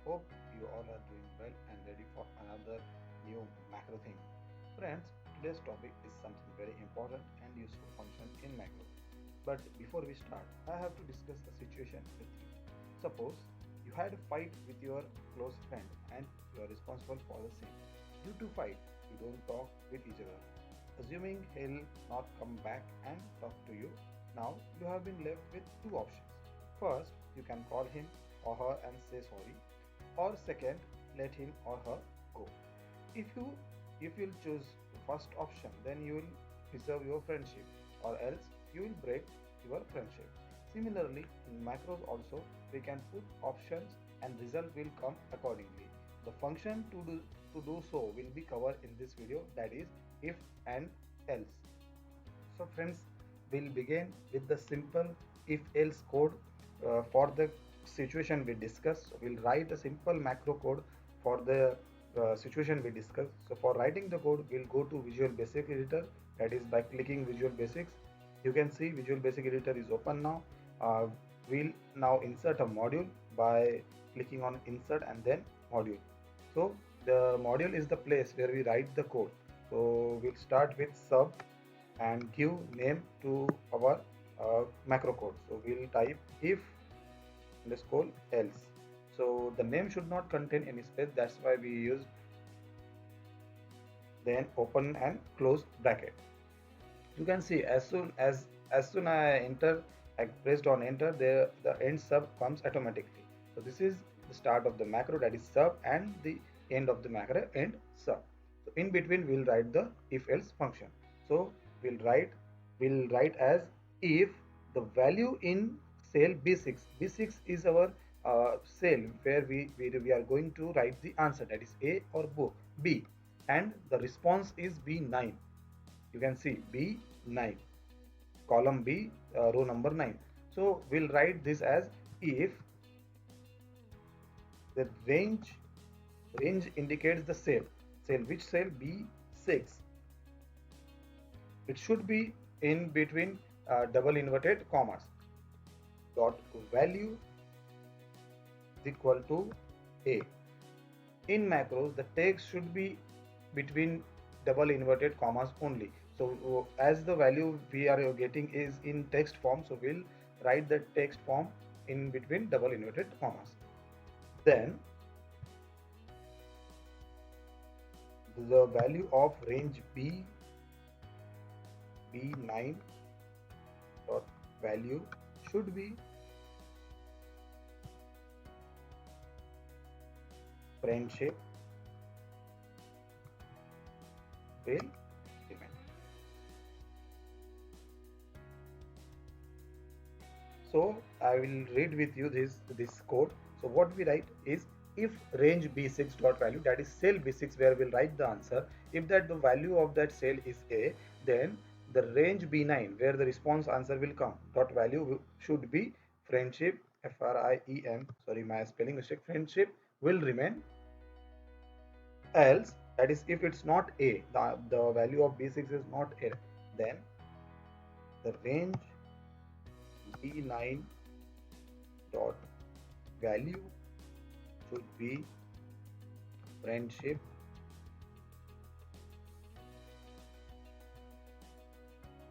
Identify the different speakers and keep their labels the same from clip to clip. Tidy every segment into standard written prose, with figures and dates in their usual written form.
Speaker 1: Hope you all are doing well and ready for another new macro thing. Friends, today's topic is something very important and useful function in macro. But before we start, I have to discuss a situation with you. Suppose you had a fight with your close friend and you are responsible for the same. Due to fight, you don't talk with each other. Assuming he'll not come back and talk to you, now you have been left with two options. First, you can call him or her and say sorry, or second, let him or her go. If you'll choose the first option, then you will preserve your friendship, or else you will break your friendship. Similarly, in macros also, we can put options and result will come accordingly. The function to do so will be covered in this video, that is if and else. So friends, we'll begin with the simple if else code for the situation we discussed. So we'll write a simple macro code for the situation we discussed. So for writing the code, we'll go to Visual Basic Editor, that is by clicking Visual Basics. You can see Visual Basic Editor is open now. We'll now insert a module by clicking on insert and then module. So the module is the place where we write the code. So we'll start with sub and give name to our macro code. So we'll type if underscore else. So the name should not contain any space. That's why we use then open and close bracket. You can see as soon I enter, I pressed on enter, the end sub comes automatically. So this is the start of the macro, that is sub, and the end of the macro end sub. So in between we'll write the if else function. So we'll write we'll write as if the value in cell b6 is our cell where we are going to write the answer, that is a or b, and the response is b9. You can see B9, column B, row number 9. So we'll write this as if the range indicates the cell which cell B6. It should be in between double inverted commas. Dot value is equal to A. In macros, the text should be between double inverted commas only. So as the value we are getting is in text form, so we'll write the text form in between double inverted commas. Then the value of range b9 dot value should be friendship will remain. So I will read with you this code. So what we write is if range b6 dot value, that is cell b6 where we'll write the answer, if that the value of that cell is a, then the range b9 where the response answer will come dot value should be friendship, friem, sorry my spelling mistake, friendship will remain. Else, that is if it's not a, the value of b6 is not a, then the range b9 dot value should be friendship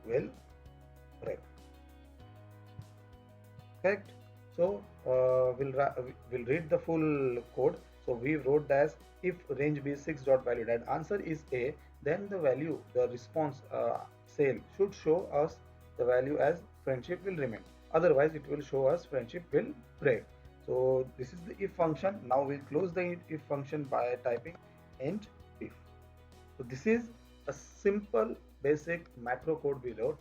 Speaker 1: will break. Correct. So we'll read the full code. So we wrote as if range b6 dot value, that answer is a, then the value, the response cell should show us the value as friendship will remain, otherwise it will show us friendship will break. So this is the if function. Now we'll close the if function by typing int if. So this is a simple basic macro code we wrote.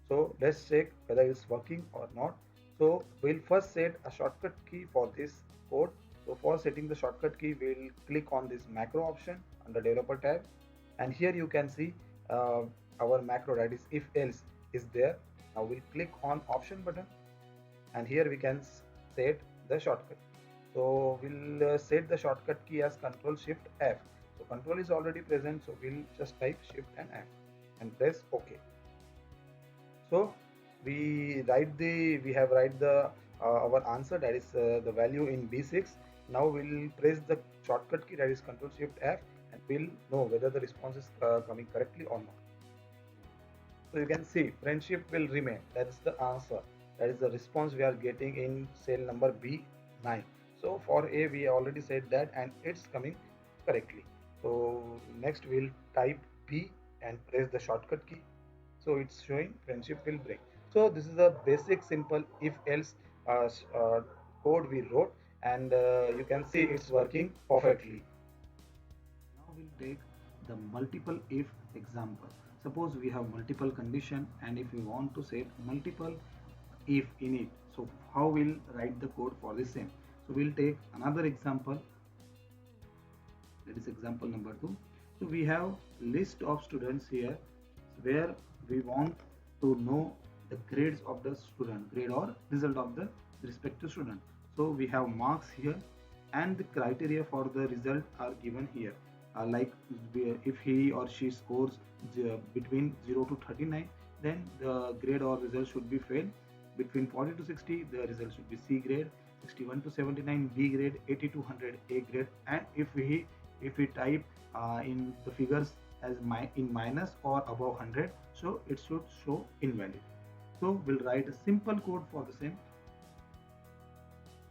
Speaker 1: So let's check whether it's working or not. So we'll first set a shortcut key for this code. So for setting the shortcut key, we'll click on this macro option under developer tab, and here you can see our macro, that is if else, is there. Now we'll click on option button, and here we can set the shortcut. So we'll set the shortcut key as Control Shift F. So control is already present, so we'll just type Shift and F and press OK. So we have write the our answer, that is the value in B6. Now we'll press the shortcut key, that is Control Shift F, and we'll know whether the response is coming correctly or not. So you can see friendship will remain. That is the answer. That is the response we are getting in cell number B9. So for A we already said that and it's coming correctly. So next we'll type B and press the shortcut key. So it's showing friendship will break. So this is a basic simple if else code we wrote, and you can see it's working perfectly. Now we'll take the multiple if example. Suppose we have multiple condition and if we want to set multiple if in it. So how we'll write the code for the same? So we'll take another example, that is example number 2. So we have list of students here where we want to know the grades of the student, grade or result of the respective student. So we have marks here and the criteria for the result are given here. Like if he or she scores between 0 to 39, then the grade or result should be fail. Between 40 to 60, the result should be C grade. 61 to 79, B grade. 80 to 100, A grade. And if we type in the figures as in minus or above 100, so it should show invalid. So we'll write a simple code for the same.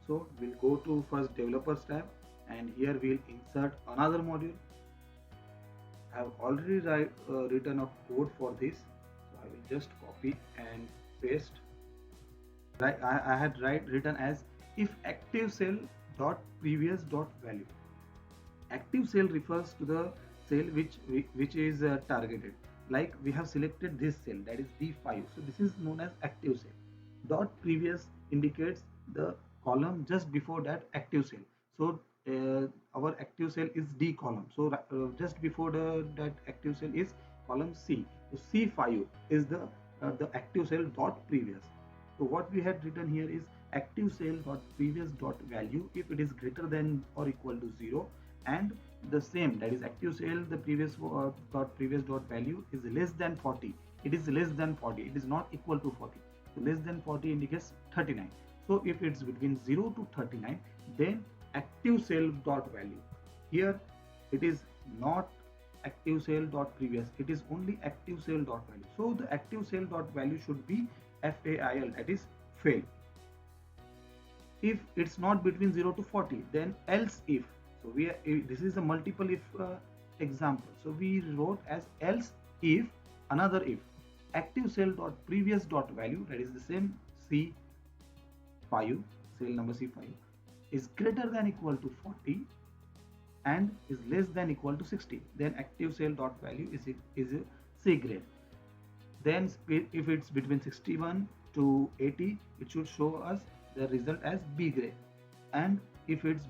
Speaker 1: So we'll go to first developers tab, and here we'll insert another module. I have already written a code for this, so I will just copy and paste. I had written as if active cell dot previous dot value. Active cell refers to the cell which is targeted. Like we have selected this cell, that is D5, so this is known as active cell. Dot previous indicates the column just before that active cell. So our active cell is D column, so just before that active cell is column C. So C5 is the active cell dot previous. So what we had written here is active cell dot previous dot value if it is greater than or equal to 0, and the same, that is active cell the previous dot value is less than 40. It is less than 40, it is not equal to 40. So less than 40 indicates 39. So if it's between 0 to 39, then active cell dot value. Here it is not active cell dot previous, it is only active cell dot value. So the active cell dot value should be FAIL, that is fail. If it's not between 0 to 40, then else if. So this is a multiple if example. So we wrote as else if another if active cell dot previous dot value, that is the same C5, cell number C5, is greater than equal to 40 and is less than equal to 60, then active cell dot value is a C grade. Then if it's between 61 to 80, it should show us the result as B grade. And if it's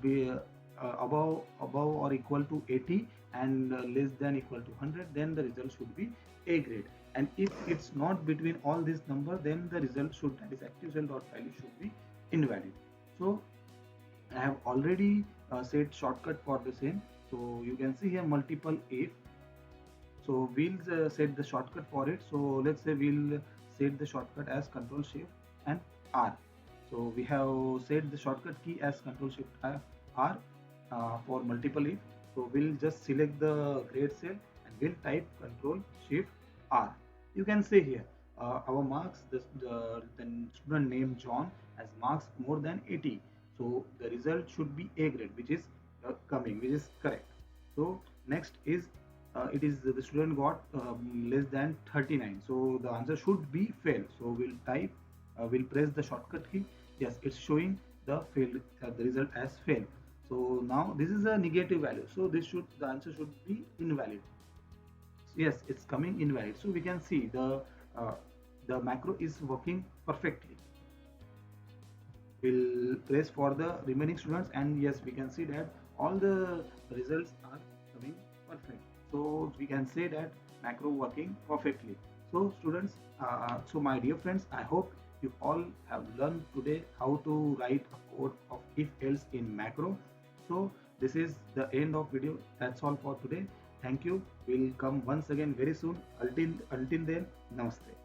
Speaker 1: above or equal to 80 and less than equal to 100, then the result should be A grade. And if it's not between all these numbers, then the result should, that is active cell dot value, should be invalid. So I have already set shortcut for the same. So you can see here multiple if. So we'll set the shortcut for it. So let's say we'll set the shortcut as Control Shift and R. So we have set the shortcut key as Control Shift R for multiple if. So we'll just select the grade cell and we'll type Control Shift R. You can see here our marks, the student name John has marks more than 80. So the result should be A grade, which is which is correct. So next is it is the student got less than 39. So the answer should be fail. So we'll type, we'll press the shortcut key. Yes, it's showing the fail, the result as fail. So now this is a negative value. So the answer should be invalid. Yes, it's coming invalid. So we can see the macro is working perfectly. We'll press for the remaining students, and yes, we can see that all the results are coming perfect. So we can say that macro working perfectly. So students, so my dear friends, I hope you all have learned today how to write a code of if else in macro. So this is the end of video. That's all for today. Thank you. We'll come once again very soon. Until then, namaste.